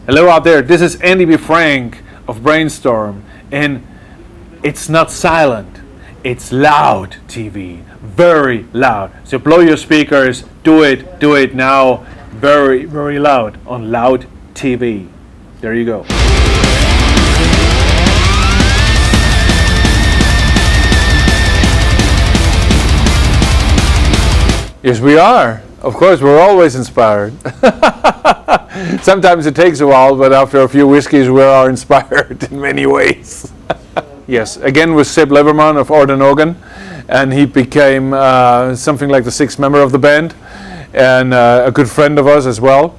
Hello out there, this is Andy B Franck of BRAINSTORM, and it's not silent, it's loud TV, very loud. So blow your speakers, do it now, very, very loud on loud TV. There you go. Yes, we are. Of course, we're always inspired. Sometimes it takes a while, but after a few whiskeys, we are inspired in many ways. Yes, again with Seb Leverman of Ordenogan, and he became something like the sixth member of the band, and a good friend of us as well.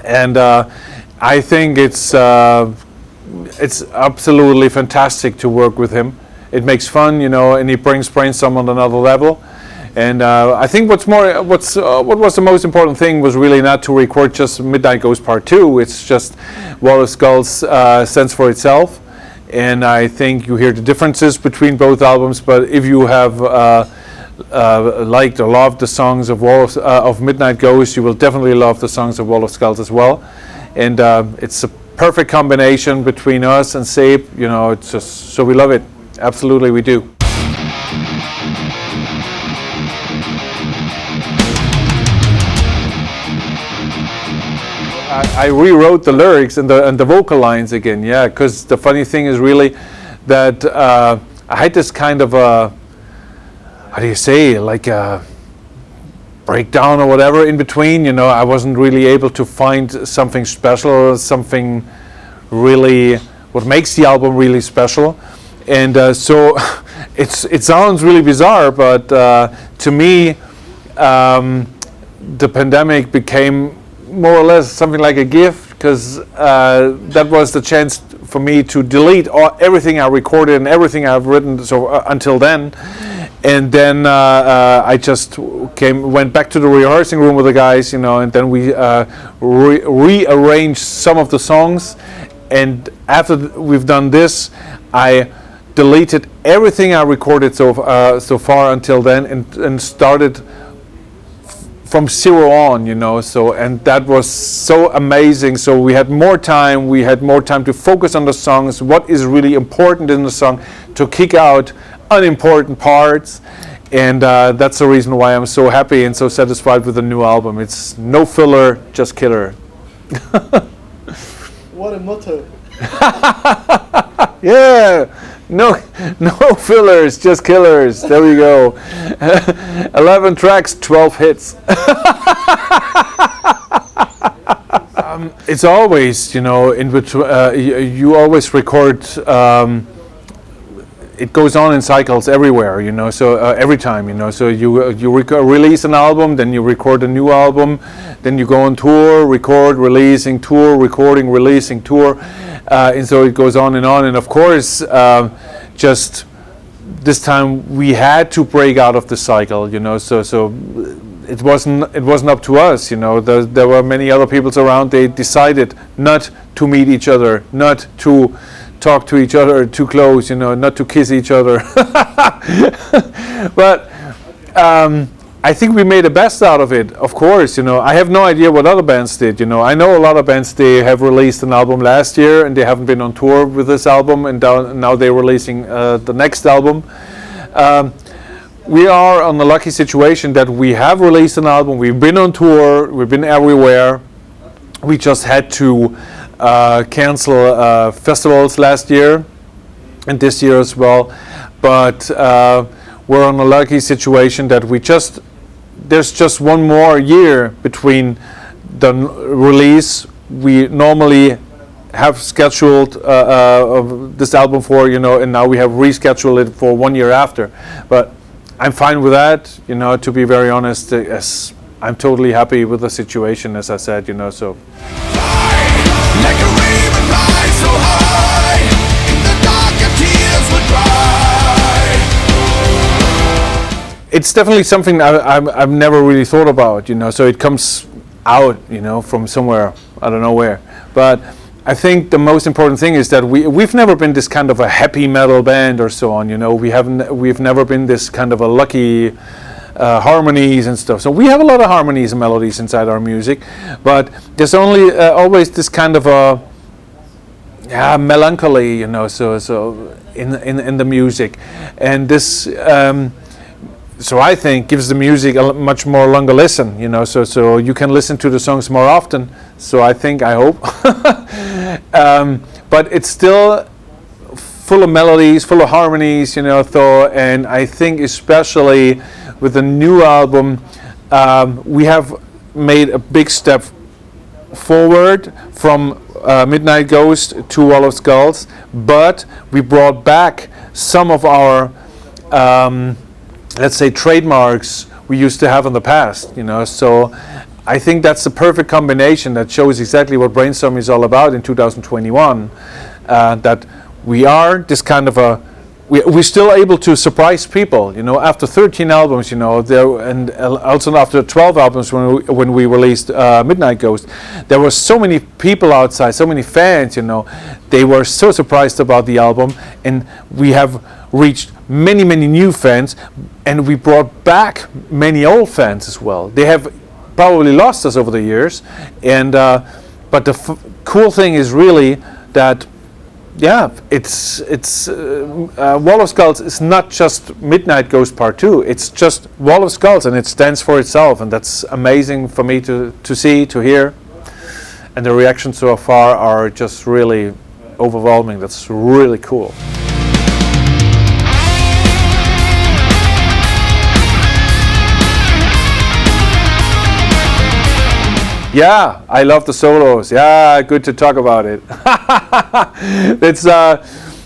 And I think it's absolutely fantastic to work with him. It makes fun, you know, and he brings BRAINSTORM on another level. And I think what was the most important thing was really not to record just Midnight Goes Part 2. It's just Wall of Skulls stands for itself. And I think you hear the differences between both albums. But if you have liked or loved the songs of Midnight Goes, you will definitely love the songs of Wall of Skulls as well. And it's a perfect combination between us and Seb. You know, it's just so we love it. Absolutely, we do. I rewrote the lyrics and the vocal lines again, yeah, because the funny thing is really that I had this kind of a, how do you say, like a breakdown or whatever in between, you know. I wasn't really able to find something special, something really, what makes the album really special. And so it sounds really bizarre, but to me, the pandemic became more or less something like a gift, because that was the chance for me to delete everything I recorded and everything I've written until then. And then I just went back to the rehearsing room with the guys, you know, and then we rearranged some of the songs. And after we've done this, I deleted everything I recorded so far until then, and started from zero on, you know. So, and that was so amazing. So we had more time to focus on the songs, what is really important in the song, to kick out unimportant parts. And that's the reason why I'm so happy and so satisfied with the new album. It's no filler, just killer. What a motto. Yeah, no fillers, just killers. There we go. 11 tracks, 12 hits. It's always, you know, in which you always record. It goes on in cycles everywhere, you know. So every time, you know. So you release an album, then you record a new album, then you go on tour, record, releasing, tour, recording, releasing, tour. And so it goes on. And of course, just this time we had to break out of the cycle, you know. So it wasn't up to us, you know. There were many other people around. They decided not to meet each other, not to talk to each other too close, you know, not to kiss each other. But I think we made the best out of it, of course, you know. I have no idea what other bands did, you know. I know a lot of bands, they have released an album last year and they haven't been on tour with this album, and now they're releasing the next album. We are on the lucky situation that we have released an album, we've been on tour, we've been everywhere. We just had to cancel festivals last year and this year as well. But we're on a lucky situation that there's just one more year between the release we normally have scheduled of this album for, you know, and now we have rescheduled it for 1 year after. But I'm fine with that, you know, to be very honest. Yes, I'm totally happy with the situation, as I said, you know, so. Like a raven fly so high, in the dark your tears would dry. It's definitely something I've never really thought about, you know, so it comes out, you know, from somewhere, I don't know where. But I think the most important thing is that we've never been this kind of a happy metal band or so on, you know. We've never been this kind of a lucky harmonies and stuff. So we have a lot of harmonies and melodies inside our music, but there's only always this kind of a melancholy, you know, so in the music, and this so I think gives the music a much more longer listen, you know, so you can listen to the songs more often. So I hope but it's still full of melodies, full of harmonies, you know, and I think especially with the new album we have made a big step forward from Midnight Ghost to Wall of Skulls, but we brought back some of our let's say trademarks we used to have in the past, you know. So I think that's the perfect combination that shows exactly what Brainstorm is all about in 2021, that we are this kind of we're still able to surprise people, you know, after 13 albums, you know, and also after 12 albums when we released Midnight Ghost, there were so many people outside, so many fans, you know, they were so surprised about the album, and we have reached many new fans, and we brought back many old fans as well. They have probably lost us over the years, and but the cool thing is really that it's Wall of Skulls is not just Midnight Ghost Part 2, it's just Wall of Skulls, and it stands for itself, and that's amazing for me to see, to hear, and the reactions so far are just really overwhelming. That's really cool. Yeah, I love the solos. Yeah, good to talk about it.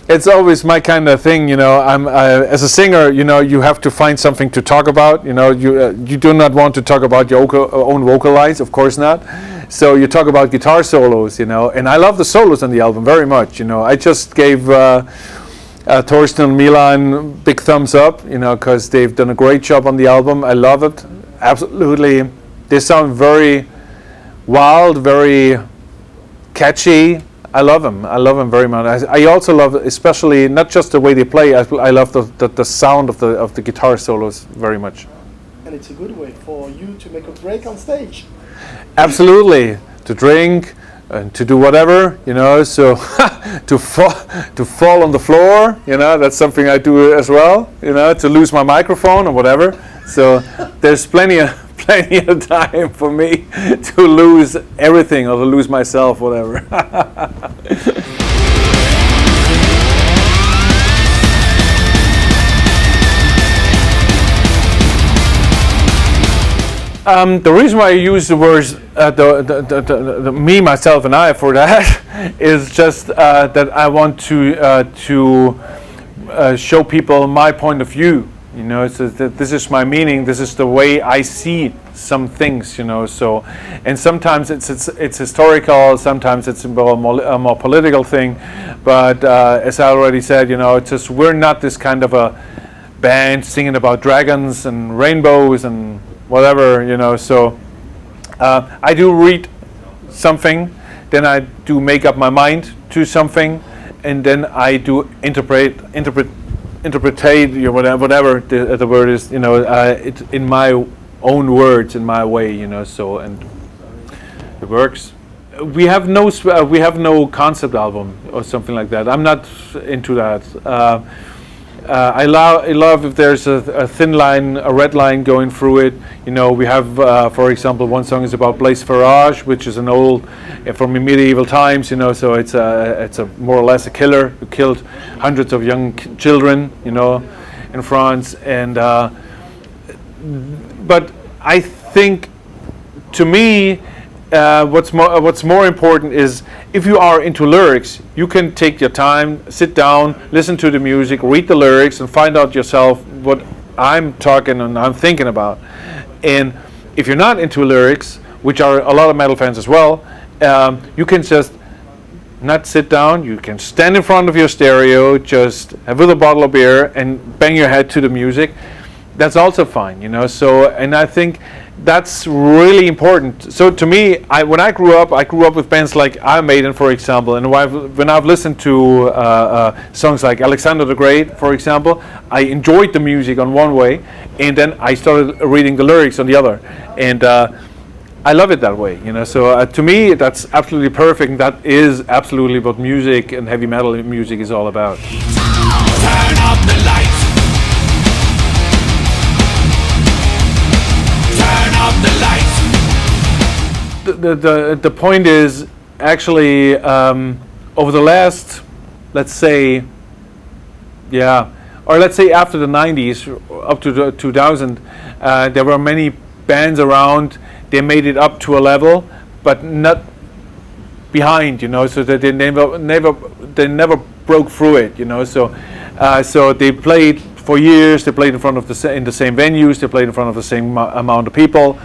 It's always my kind of thing, you know. I'm as a singer, you know, you have to find something to talk about. You know, you do not want to talk about your own vocal lines, of course not. So you talk about guitar solos, you know. And I love the solos on the album very much. You know, I just gave Torsten and Milan big thumbs up, you know, because they've done a great job on the album. I love it, absolutely. They sound very wild, very catchy. I love them very much. I also love, especially not just the way they play, I love the sound of the guitar solos very much. And it's a good way for you to make a break on stage. Absolutely, to drink and to do whatever, you know, so to fall on the floor, you know, that's something I do as well, you know, to lose my microphone or whatever. So there's plenty of time for me to lose everything or to lose myself, whatever. The reason why I use the words the me, myself, and I for that is just that I want to show people my point of view. You know, so this is my meaning. This is the way I see some things. You know, so, and sometimes it's historical. Sometimes it's a more political thing. But as I already said, you know, it's just we're not this kind of a band singing about dragons and rainbows and whatever. You know, so I do read something, then I do make up my mind to something, and then I do interpretate, whatever the word is, you know, it in my own words, in my way, you know. So, and it works. We have no concept album or something like that. I'm not into that. I love if there's a thin line, a red line going through it. You know, we have, for example, one song is about Blaise Farage, which is an old, from medieval times. You know, so it's a more or less a killer who killed hundreds of young children. You know, in France. And but I think, to me, what's more important is, if you are into lyrics, you can take your time, sit down, listen to the music, read the lyrics, and find out yourself what I'm talking and I'm thinking about. And if you're not into lyrics, which are a lot of metal fans as well, you can just not sit down. You can stand in front of your stereo, just have with a bottle of beer and bang your head to the music. That's also fine, you know. So, and I think that's really important. So to me, when I grew up with bands like Iron Maiden, for example, and when I've listened to songs like Alexander the Great, for example, I enjoyed the music on one way, and then I started reading the lyrics on the other, and I love it that way, you know. So to me, that's absolutely perfect, and that is absolutely what music and heavy metal music is all about. Turn up the lights. Turn up the lights. The point is actually over the last, let's say, or let's say after the 90s up to the 2000, there were many bands around. They made it up to a level, but not behind, you know. So that they never broke through it, you know. So they played for years. They played in front of in the same venues. They played in front of the same amount of people,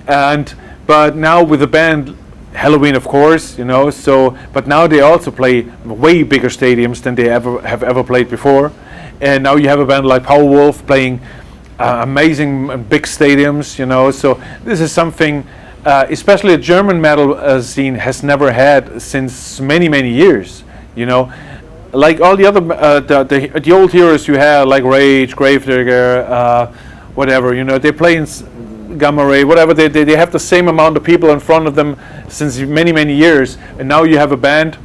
but now with the band Halloween, of course, you know. So, but now they also play way bigger stadiums than they have ever played before, and now you have a band like Powerwolf playing amazing and big stadiums, you know. So this is something, especially the German metal scene has never had since many years, you know. Like all the other the old heroes you had, like Rage, Gravedigger, whatever, you know, they play in Gamma Ray, whatever. They have the same amount of people in front of them since many years, and now you have a band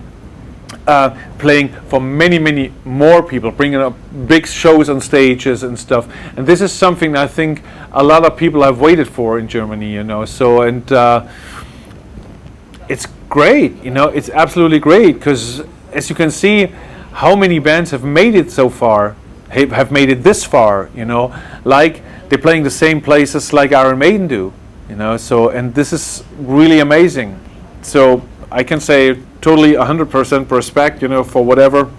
playing for many more people, bringing up big shows on stages and stuff. And this is something I think a lot of people have waited for in Germany, you know. So, and it's great, you know. It's absolutely great, because as you can see, how many bands have made it so far, have made it this far, you know. Like they're playing the same places like Iron Maiden do, you know. So, and this is really amazing. So I can say totally 100% respect, you know, for whatever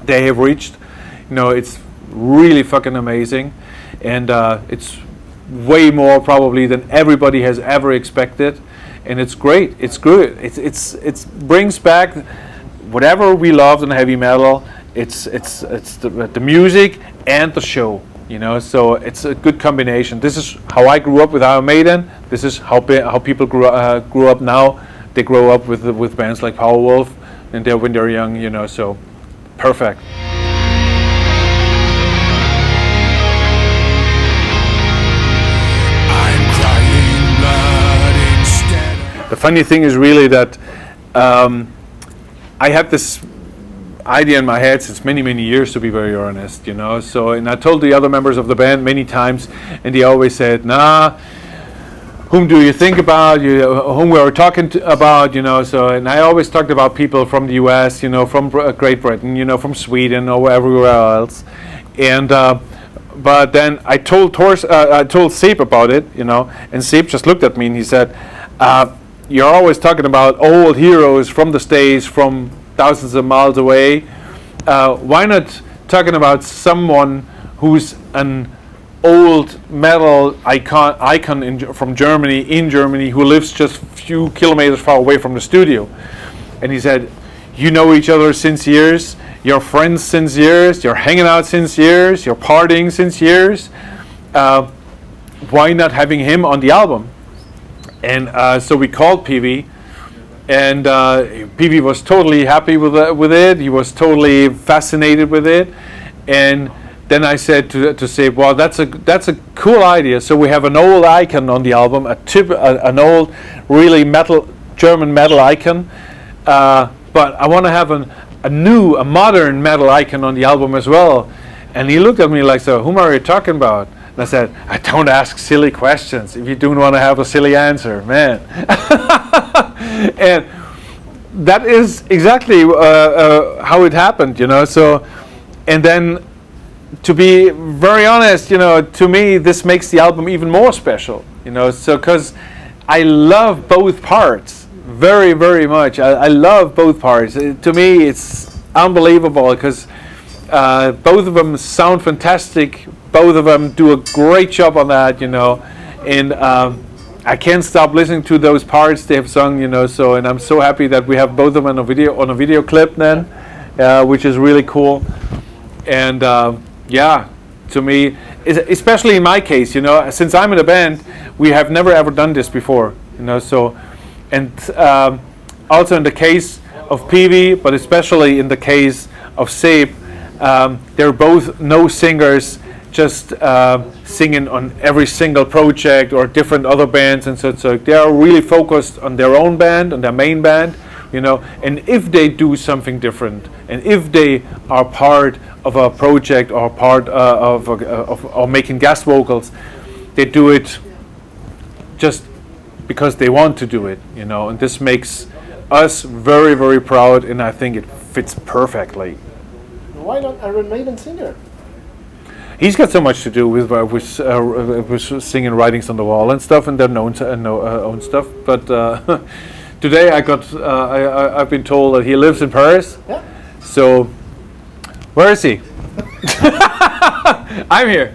they have reached. You know, it's really fucking amazing, and it's way more probably than everybody has ever expected, and it's great. It's good. It brings back whatever we loved in heavy metal. It's the music and the show, you know. So it's a good combination. This is how I grew up with Iron Maiden. This is how people grew up now. They grow up with bands like Powerwolf, and when they're young, you know. So perfect. I'm crying blood instead. The funny thing is really that I had this idea in my head since many years, to be very honest, you know. So, and I told the other members of the band many times, and they always said, "Nah, whom do you think about? Whom we were talking about, you know?" So, and I always talked about people from the U.S., you know, from Great Britain, you know, from Sweden or everywhere else. And but then I told Seep about it, you know, and Seep just looked at me and he said, "You're always talking about old heroes from the States, from thousands of miles away. Why not talking about someone who's an old metal icon from Germany, in Germany, who lives just a few kilometers far away from the studio?" And he said, "You know each other since years, you're friends since years, you're hanging out since years, you're partying since years. Why not having him on the album?" And so we called PV, and PV was totally happy with it. He was totally fascinated with it. And then I said to say, "Well, that's a cool idea. So we have an old icon on the album, an old, really German metal icon, but I want to have a modern metal icon on the album as well." And he looked at me like, "So whom are you talking about?" And I said, "I don't ask silly questions if you don't want to have a silly answer, man." And that is exactly how it happened, you know. So, and then, to be very honest, you know, to me this makes the album even more special, you know. So, because I love both parts very much. I love both parts. To me, it's unbelievable because both of them sound fantastic. Both of them do a great job on that, you know. And I can't stop listening to those parts they have sung, you know. So, and I'm so happy that we have both of them on a video clip then, which is really cool. And yeah, to me, especially in my case, you know, since I'm in a band, we have never ever done this before, you know. So, and also in the case of Peavy, but especially in the case of Sebe, they're both no singers, just singing on every single project or different other bands, and so they are really focused on their own band, on their main band, you know. And if they do something different, and if they are part of a project or part of making guest vocals, they do it just because they want to do it, you know. And this makes us very, very proud, and I think it fits perfectly. Why not Iron Maiden singer? He's got so much to do with singing writings on the wall and stuff, and their own stuff. But today I've been told that he lives in Paris. Yeah. So where is he? I'm here.